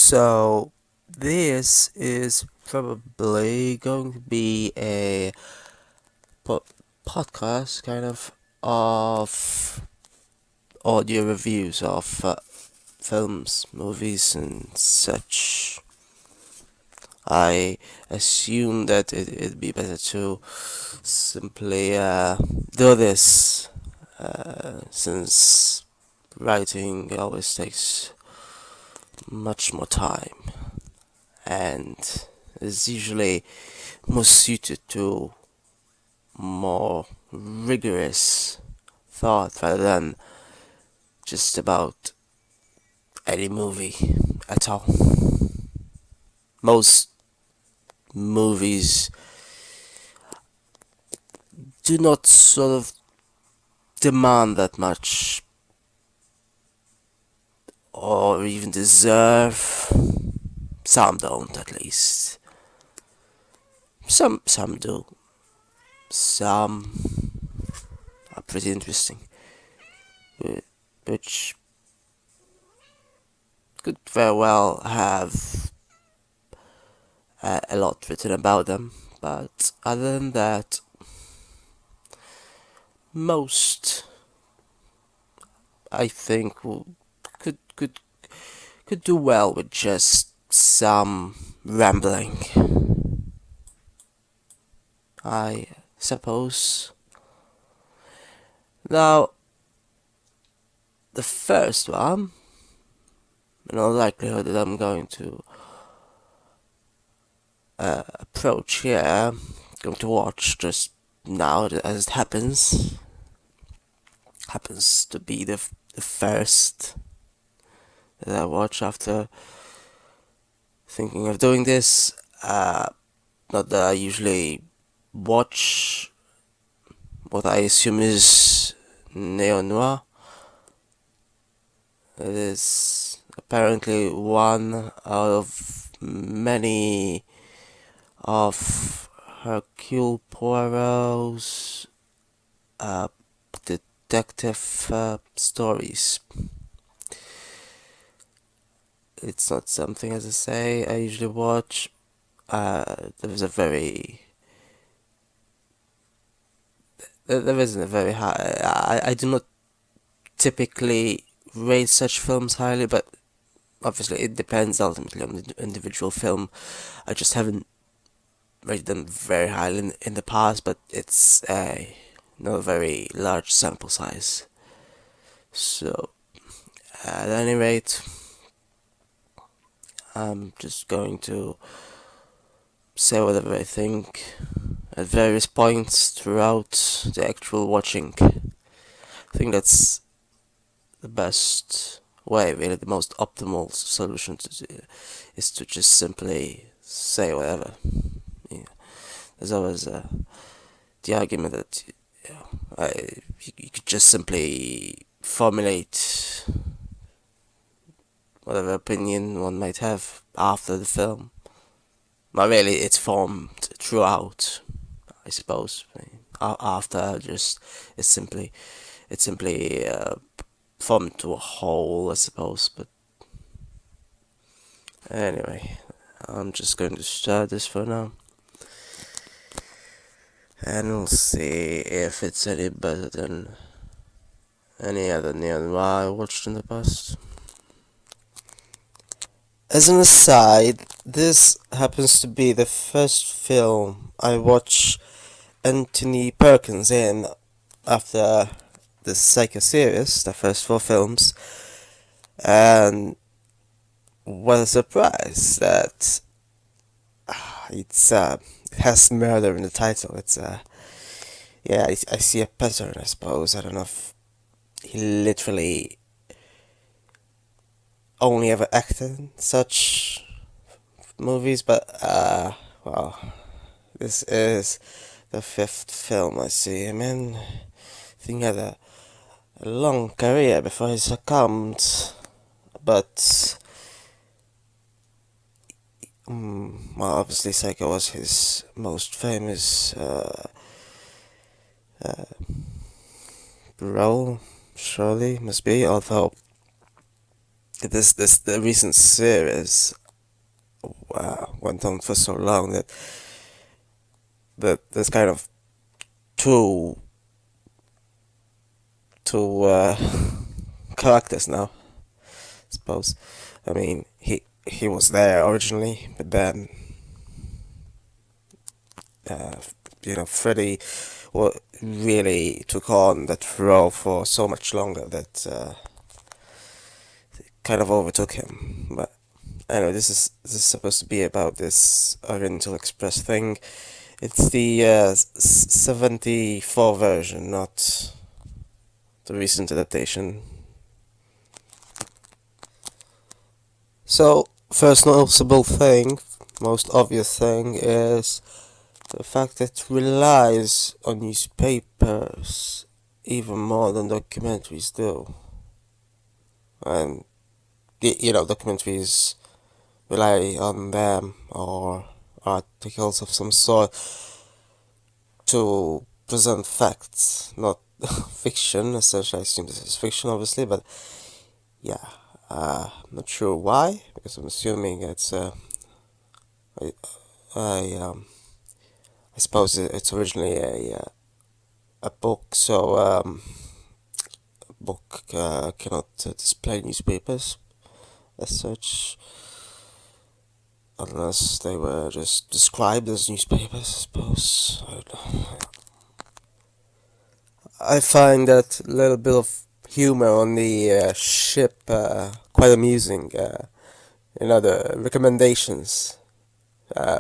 So, this is probably going to be a po- podcast of audio reviews of films, movies, and such. I assume that it'd be better to simply do this since writing always takes much more time and is usually more suited to more rigorous thought rather than just about any movie at all. Most movies do not sort of demand that much or even deserve. Some don't, at least. Some do. Some are pretty interesting, which could very well have a lot written about them. But other than that, most I think could could could do well with just some rambling. I suppose. Now, the first one, in all likelihood that I'm going to approach here, going to watch just now as it happens to be the first that I watch after thinking of doing this. Not that I usually watch what I assume is neo-noir. It is apparently one out of many of Hercule Poirot's detective stories. It's not something, as I say, I usually watch. There was a very there isn't a very high. I do not typically rate such films highly, but obviously it depends ultimately on the individual film. I just haven't rated them very highly in the past, but it's a not a very large sample size. So, at any rate, I'm just going to say whatever I think at various points throughout the actual watching. I think that's the best way, really, the most optimal solution is to just simply say whatever. Yeah. There's always the argument that you could just simply formulate whatever opinion one might have after the film. But really, it's formed throughout, I suppose. After, just it's simply formed to a whole, I suppose. But anyway, I'm just going to start this for now, and we'll see if it's any better than any other neo-noir I watched in the past. As an aside, this happens to be the first film I watched Anthony Perkins in after the Psycho series, the first four films, and what a surprise that it has murder in the title. Yeah, I see a pattern, I suppose. I don't know if he literally only ever acted in such movies, but well, this is the fifth film I see him in. I think he had a long career before he succumbed, but well, obviously Psycho was his most famous role, surely must be. Although this the recent series went on for so long that there's kind of two two characters now, I suppose. I mean, he was there originally, but then uh, Freddy really took on that role for so much longer that kind of overtook him. But anyway, this is supposed to be about this Oriental Express thing. It's the 74 version, not the recent adaptation. So, first noticeable thing, most obvious thing, is the fact that it relies on newspapers even more than documentaries do. And, documentaries rely on them or articles of some sort to present facts, not fiction. Essentially, I assume this is fiction, obviously, but yeah, I'm not sure why, because I'm assuming it's I, I, um, I suppose it's originally a book, so a book cannot display newspapers as such, unless they were just described as newspapers, I suppose. I don't know. I find that little bit of humor on the ship quite amusing. The recommendations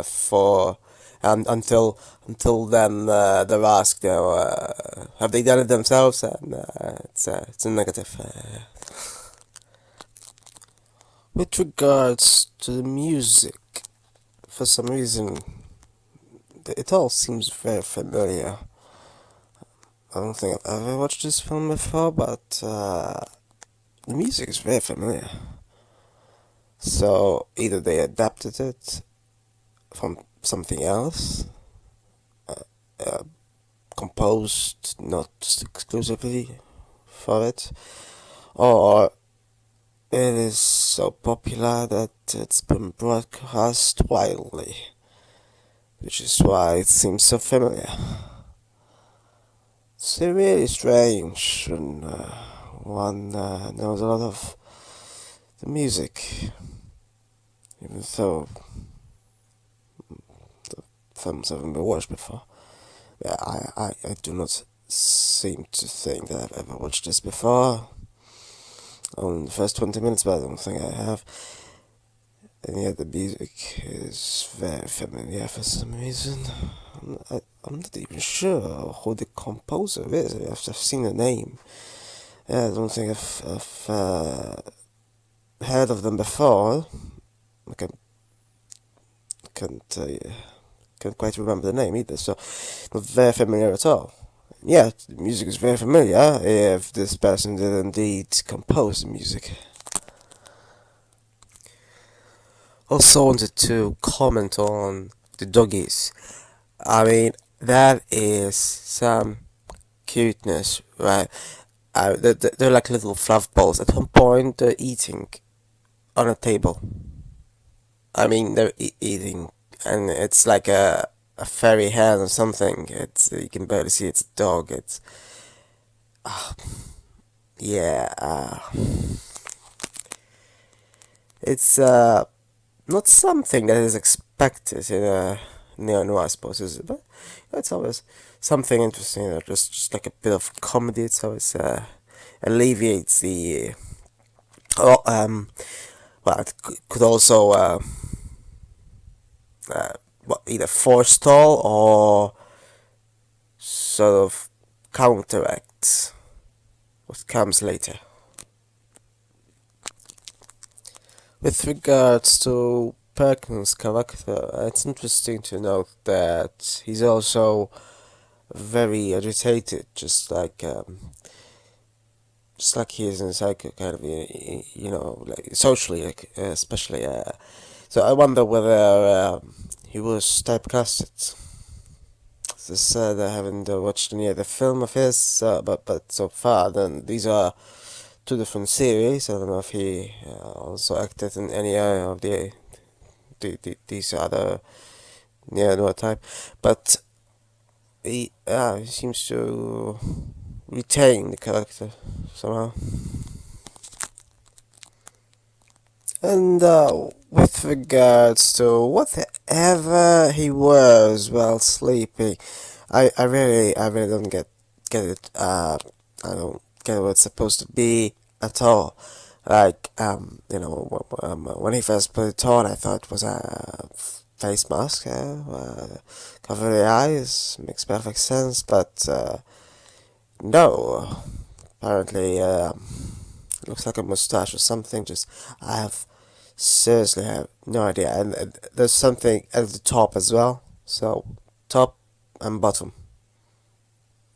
for until then they're asked, have they done it themselves? And it's a negative. With regards to the music, for some reason, it all seems very familiar. I don't think I've ever watched this film before, but the music is very familiar. So either they adapted it from something else, uh, composed not exclusively for it, or it is so popular that it's been broadcast widely, which is why it seems so familiar. It's really strange when one knows a lot of the music, even though the films haven't been watched before. Yeah, I do not seem to think that I've ever watched this before. On the first 20 minutes, but I don't think I have. And yet the music is very familiar for some reason. I'm not even sure who the composer is. I've seen the name. Yeah, I don't think I've heard of them before. I can't quite remember the name either, so not very familiar at all. Yeah, the music is very familiar if this person did indeed compose the music. Also wanted to comment on the doggies. I mean, that is some cuteness, right? They're like little fluff balls. At one point, they're eating on a table. I mean, they're eating, and it's like a fairy hand or something. It's you can barely see it's a dog. It's yeah, it's not something that is expected in a neo noir, I suppose, is it? But it's always something interesting. Just like a bit of comedy. It's always alleviates the. Oh, well, it could also either forestall or sort of counteract what comes later. With regards to Perkins' character, it's interesting to note that he's also very agitated, just like he is in Psycho, kind of, like socially, like, especially. So I wonder whether he was typecasted. This I haven't watched any other film of his, but so far, then these are two different series. I don't know if he also acted in any of these other neo-noir type, but he seems to retain the character somehow. And with regards to whatever he wears while sleeping, I really don't get it. I don't get what it's supposed to be at all. Like, when he first put it on, I thought it was a face mask, cover the eyes, makes perfect sense, but no, apparently, it looks like a mustache or something. Just, I have seriously have no idea. And there's something at the top as well. So, top and bottom.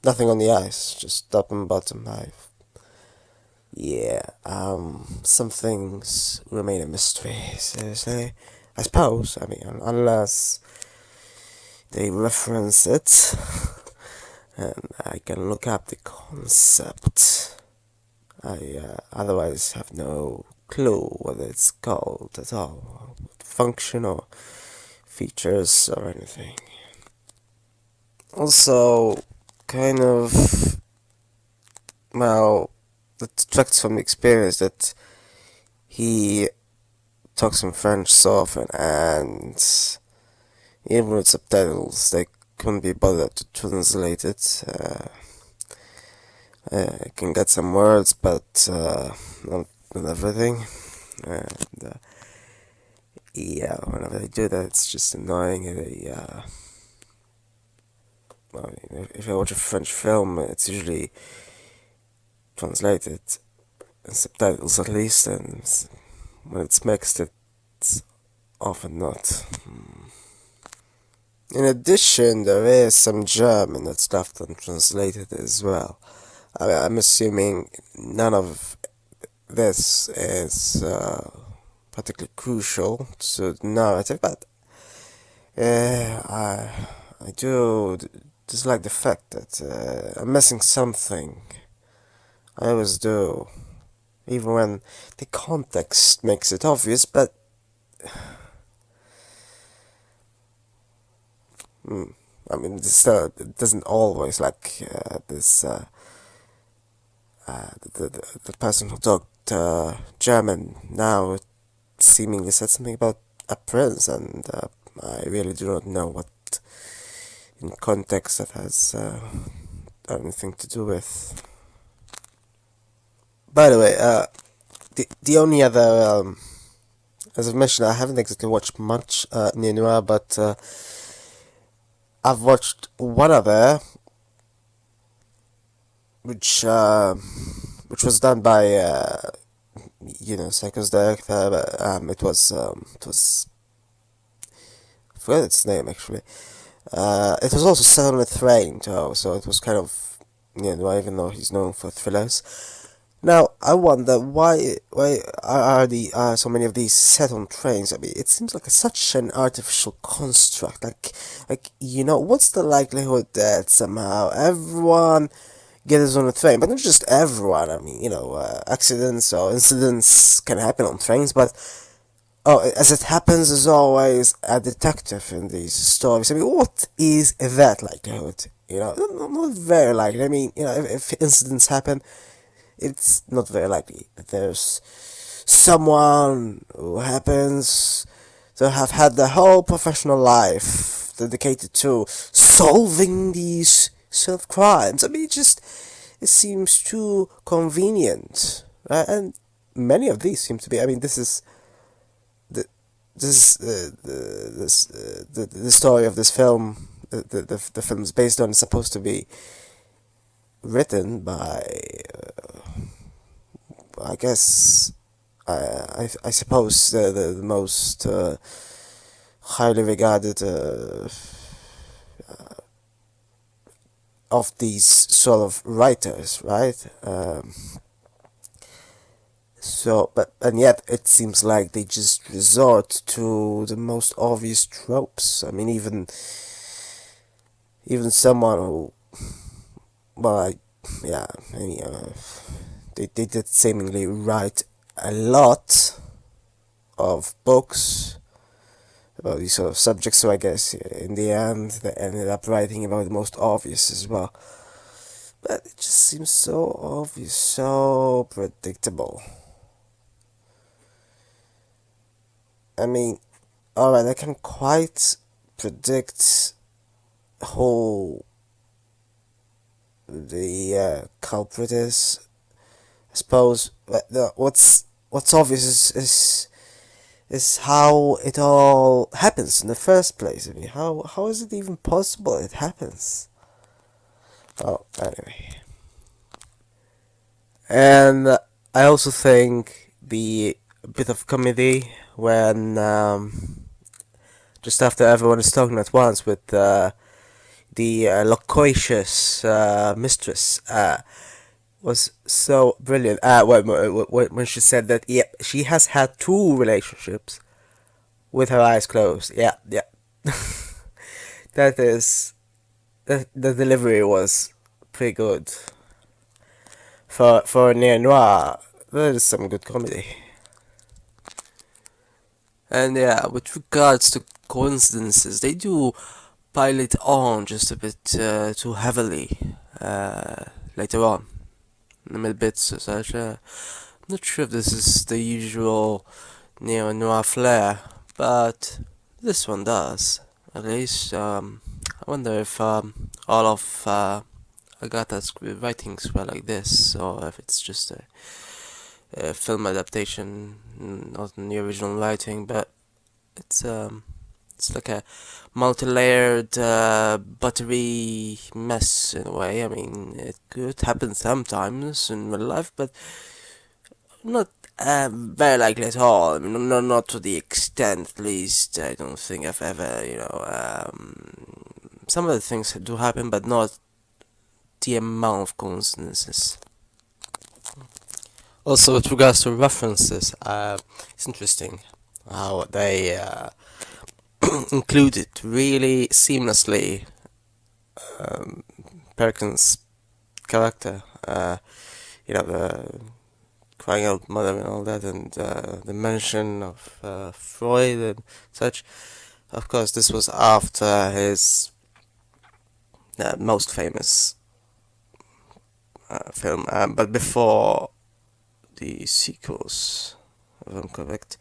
Nothing on the eyes, just top and bottom. Yeah, some things remain a mystery, seriously. I suppose, I mean, unless they reference it, and I can look up the concept. I otherwise have no clue what it's called at all, function or features or anything. Also, kind of, well, it detracts from the experience that he talks in French so often, and even with subtitles, they couldn't be bothered to translate it. I can get some words, but not everything. And yeah, whenever they do that, it's just annoying. Well, if I watch a French film, it's usually translated in subtitles at least, and when it's mixed, it's often not. In addition, there is some German that's left untranslated as well. I'm assuming none of this is particularly crucial to the narrative, but I do dislike the fact that I'm missing something. I always do, even when the context makes it obvious, but I mean, it doesn't always like this. The person who talked German now seemingly said something about a prince, and I really do not know what in context that has anything to do with. By the way, the only other, as I've mentioned, I haven't exactly watched much neo-noir, but I've watched one other, which was done by Psycho's director, but it was I forgot its name actually. It was also set on a train too, so it was kind of even though he's known for thrillers. Now I wonder why are so many of these set on trains? I mean, it seems like such an artificial construct. What's the likelihood that somehow everyone gets on a train, but not just everyone? I mean, accidents or incidents can happen on trains, but as it happens, there's always a detective in these stories. I mean, what is that likelihood? Not very likely. I mean, if incidents happen, it's not very likely that there's someone who happens to have had their whole professional life dedicated to solving these sort of crimes. I mean, it seems too convenient, right? And many of these seem to be. I mean, this is the story of this film. The film is based on is supposed to be written by I guess I suppose the most highly regarded of these sort of writers, right? And yet it seems like they just resort to the most obvious tropes. I mean, even someone who, well, the they did seemingly write a lot of books about these sort of subjects, so I guess in the end they ended up writing about the most obvious as well. But it just seems so obvious, so predictable. I mean, alright, I can quite predict who the culprit is. I suppose what's obvious is how it all happens in the first place. I mean, how is it even possible it happens? Oh, anyway. And I also think the bit of comedy when just after everyone is talking at once with the loquacious mistress was so brilliant. When she said that, yeah, she has had 2 relationships with her eyes closed. Yeah, yeah. That is the delivery was pretty good for neo noir. That is some good comedy. And yeah, with regards to coincidences, they do pile it on just a bit too heavily later on in the mid bits or such. I'm not sure if this is the usual neo noir flair, but this one does. At least, I wonder if all of Agatha's writings were like this, or if it's just a film adaptation, not in the original writing. But it's like a multi-layered, buttery mess in a way. I mean, it could happen sometimes in real life, but not very likely at all. I mean, not to the extent, at least. I don't think I've ever, some of the things do happen, but not the amount of coincidences. Also, with regards to references, it's interesting how they included really seamlessly Perkins' character. The crying out mother and all that, and the mention of Freud and such. Of course, this was after his most famous film, but before the sequels, if I'm correct.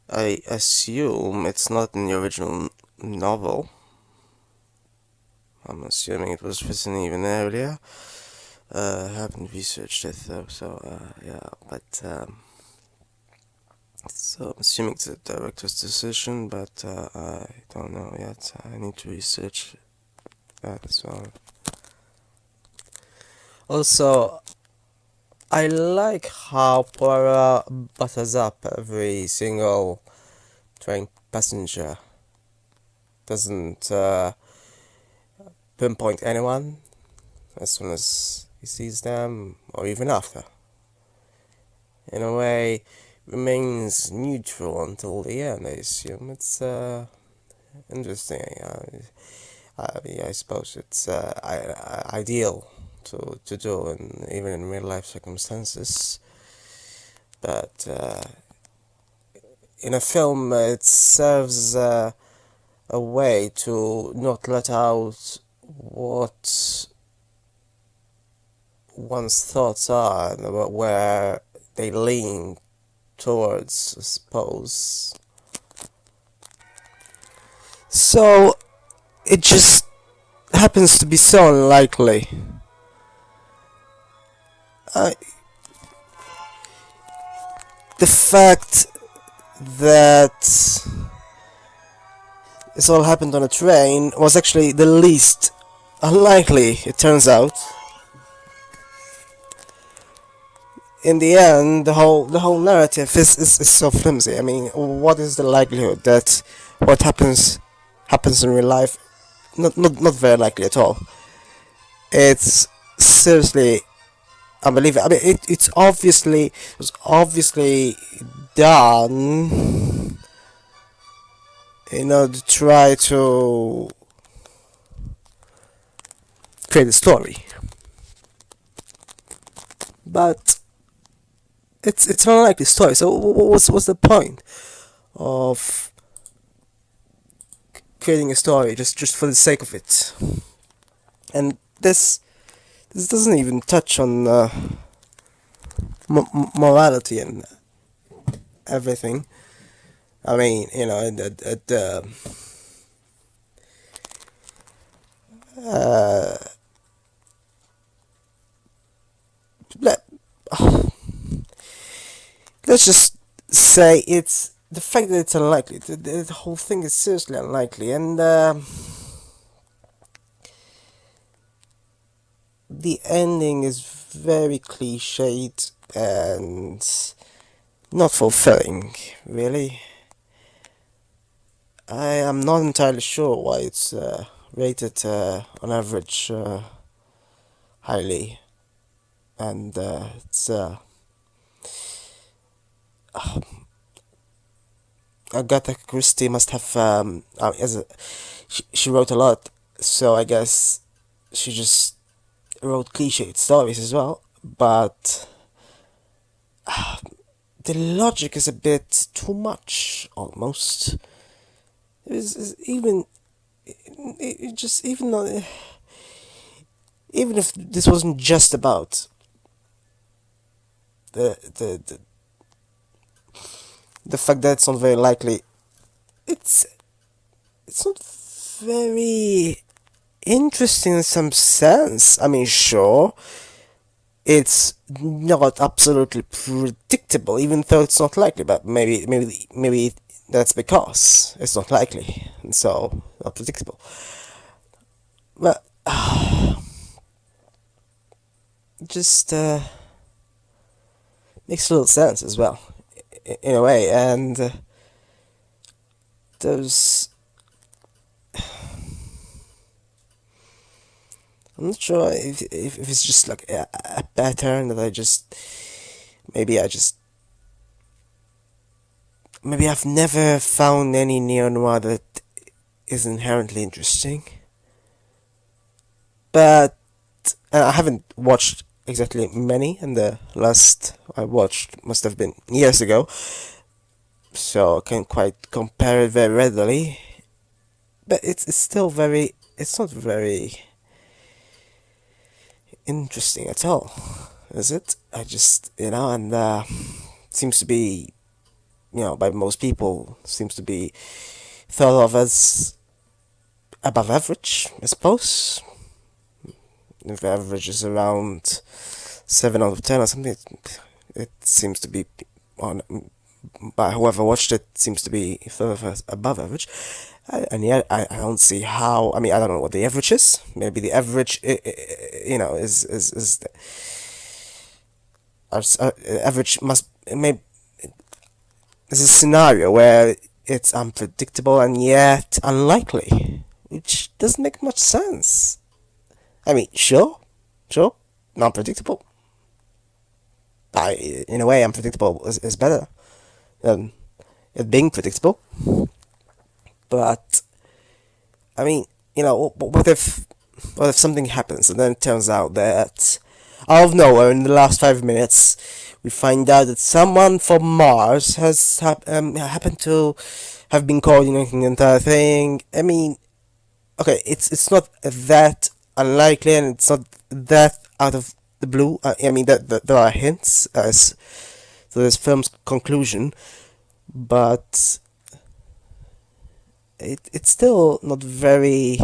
I assume it's not in the original novel. I'm assuming it was written even earlier. I haven't researched it though, so I'm assuming it's a director's decision, but I don't know yet. I need to research that as well. Also, I like how Poirot butters up every single train passenger. Doesn't pinpoint anyone as soon as he sees them, or even after. In a way, remains neutral until the end, I assume. It's interesting. I suppose it's ideal to do, and even in real life circumstances. But in a film, it serves a way to not let out what one's thoughts are and where they lean towards, I suppose. So it just happens to be so unlikely. The fact that this all happened on a train was actually the least unlikely, it turns out. In the end, the whole narrative is so flimsy. I mean, what is the likelihood that what happens in real life? Not very likely at all. It's seriously unbelievable. I mean, it was obviously done to try to create a story. But it's an unlikely story. So what's the point of creating a story just for the sake of it? And this doesn't even touch on morality and everything. I mean, uh, let, let's just say it's the fact that it's unlikely. The whole thing is seriously unlikely, and the ending is very cliched and not fulfilling, really. I am not entirely sure why it's rated on average highly, and it's Agatha Christie must have she wrote a lot, so I guess she just wrote cliched stories as well, but the logic is a bit too much almost. Is even it just even if this wasn't just about the the the, the fact that it's not very likely, it's it's not very interesting in some sense. I mean, sure, it's not absolutely predictable, even though it's not likely. But maybe that's because it's not likely, and so not predictable. But just makes a little sense as well, in a way. And there's I'm not sure if it's just like a pattern that maybe I just maybe I've never found any neo noir that is inherently interesting. But I haven't watched exactly many, and the last I watched must have been years ago, so I can't quite compare it very readily. But it's still very it's not very interesting at all, is it? I just and seems to be by most people seems to be thought of as above average, I suppose. If the average is around 7 out of 10 or something, it seems to be on. By whoever watched it, seems to be thought of as above average, and yet I don't see how. I mean, I don't know what the average is. Maybe the average, is the average must maybe is a scenario where it's unpredictable and yet unlikely, which doesn't make much sense. I mean, sure, not predictable. In a way, unpredictable is better than it being predictable. But I mean, what if something happens and then it turns out that out of nowhere in the last 5 minutes we find out that someone from Mars has happened to have been coordinating the entire thing. I mean, okay, it's not that unlikely, and it's not that out of the blue. I mean, that there are hints as to this film's conclusion, but it's still not very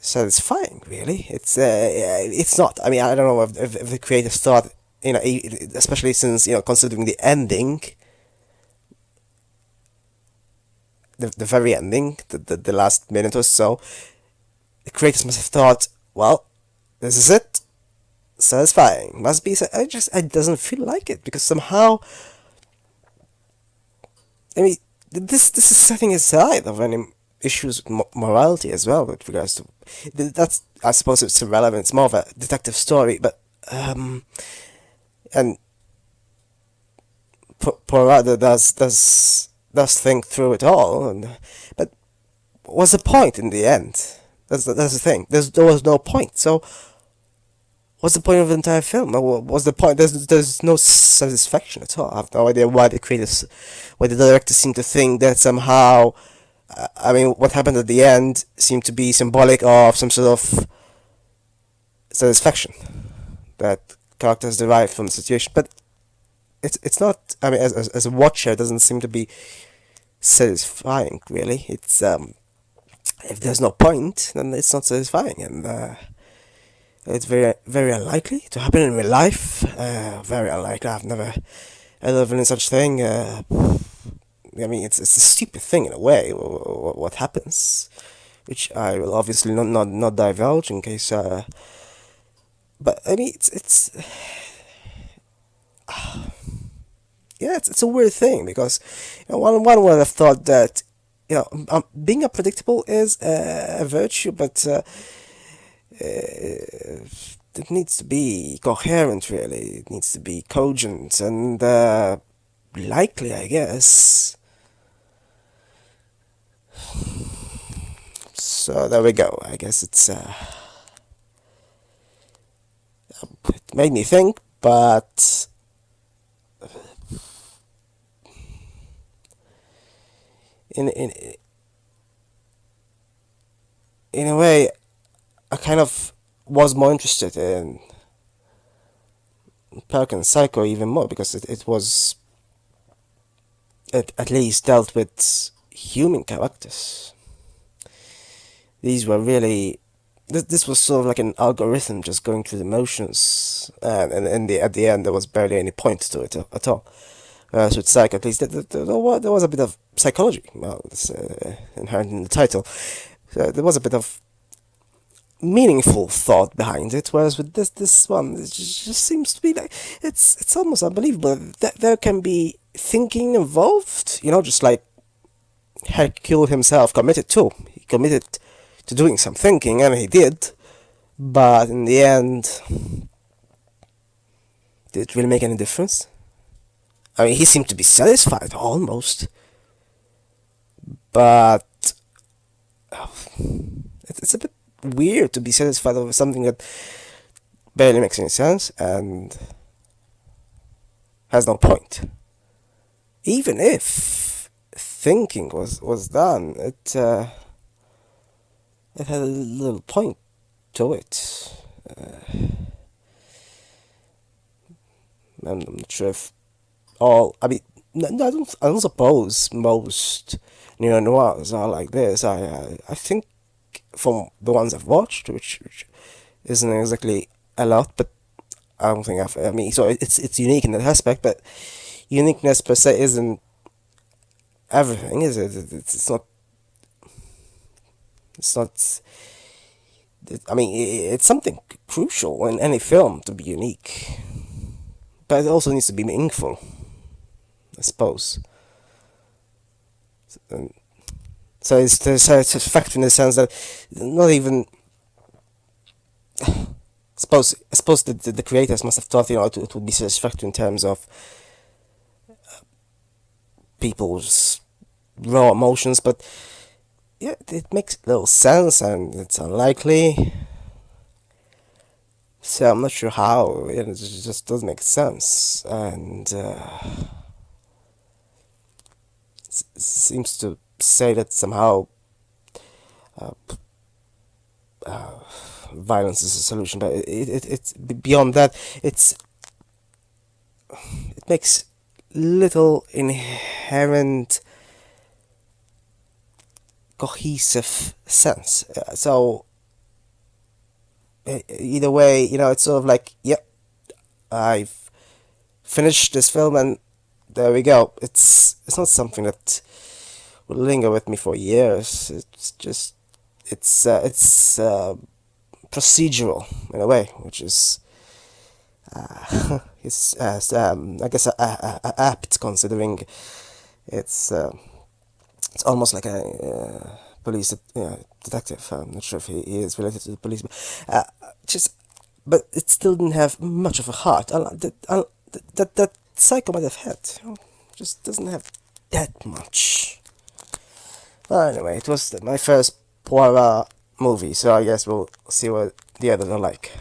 satisfying, really. It's not. I mean, I don't know if the creators thought, especially since considering the ending, the very ending, the last minute or so, the creators must have thought, well, this is it, satisfying, must be. It doesn't feel like it, because somehow, I mean, this is setting aside of any issues with morality as well with regards to that's. I suppose it's irrelevant. It's more of a detective story, but and Porada does does think through it all. But what's the point in the end? That's the thing. There was no point. So what's the point of the entire film? What's the point? There's no satisfaction at all. I have no idea why the creators, why the directors seem to think that somehow. I mean, what happened at the end seemed to be symbolic of some sort of satisfaction that characters derive from the situation. But it's not. I mean, as a watcher, it doesn't seem to be satisfying. Really, it's if there's no point, then it's not satisfying, and it's very unlikely to happen in real life. Very unlikely. I've never ever been in such thing. I mean, it's a stupid thing in a way. What happens, which I will obviously not divulge in case. But I mean, it's yeah, it's a weird thing because one would have thought that being unpredictable is a virtue, but it needs to be coherent. Really, it needs to be cogent and likely, I guess. So there we go. I guess it made me think, but in in in a way, I kind of was more interested in Perkins Psycho even more because it at least dealt with human characters. These were really this was sort of like an algorithm just going through the motions, and at the end there was barely any point to it at all. Whereas with Psycho, at least there was a bit of psychology. Well, it's inherent in the title. So there was a bit of meaningful thought behind it. Whereas with this one, it just seems to be like it's almost unbelievable that there can be thinking involved. Just like Hercule himself committed to. He committed to doing some thinking, and he did. But in the end, did it really make any difference? I mean, he seemed to be satisfied, almost. But it's a bit weird to be satisfied over something that barely makes any sense and has no point. Even if thinking was done, it had a little point to it. I'm not sure if I mean, no, I don't suppose most neo-noirs are like this. I think from the ones I've watched, which isn't exactly a lot, but I don't think I mean, so it's unique in that aspect, but uniqueness per se isn't everything, is it? It's not. It's not. I mean, it's something crucial in any film to be unique, but it also needs to be meaningful, I suppose. And so it's a factor in the sense that not even. I suppose the creators must have thought it would be satisfactory in terms of people's raw emotions, but yeah, it makes little sense and it's unlikely. So I'm not sure how. It just doesn't make sense, and it seems to say that somehow uh, violence is a solution, but it's beyond that. It makes little inherent cohesive sense. So either way, it's sort of like, yep, I've finished this film and there we go. It's not something that will linger with me for years. It's just it's procedural in a way, which is it's I guess apt, considering it's it's almost like a police detective. I'm not sure if he is related to the police, but but it still didn't have much of a heart. That Psycho might have had, just doesn't have that much. Well, anyway, it was my first Poirot movie, so I guess we'll see what the others are like.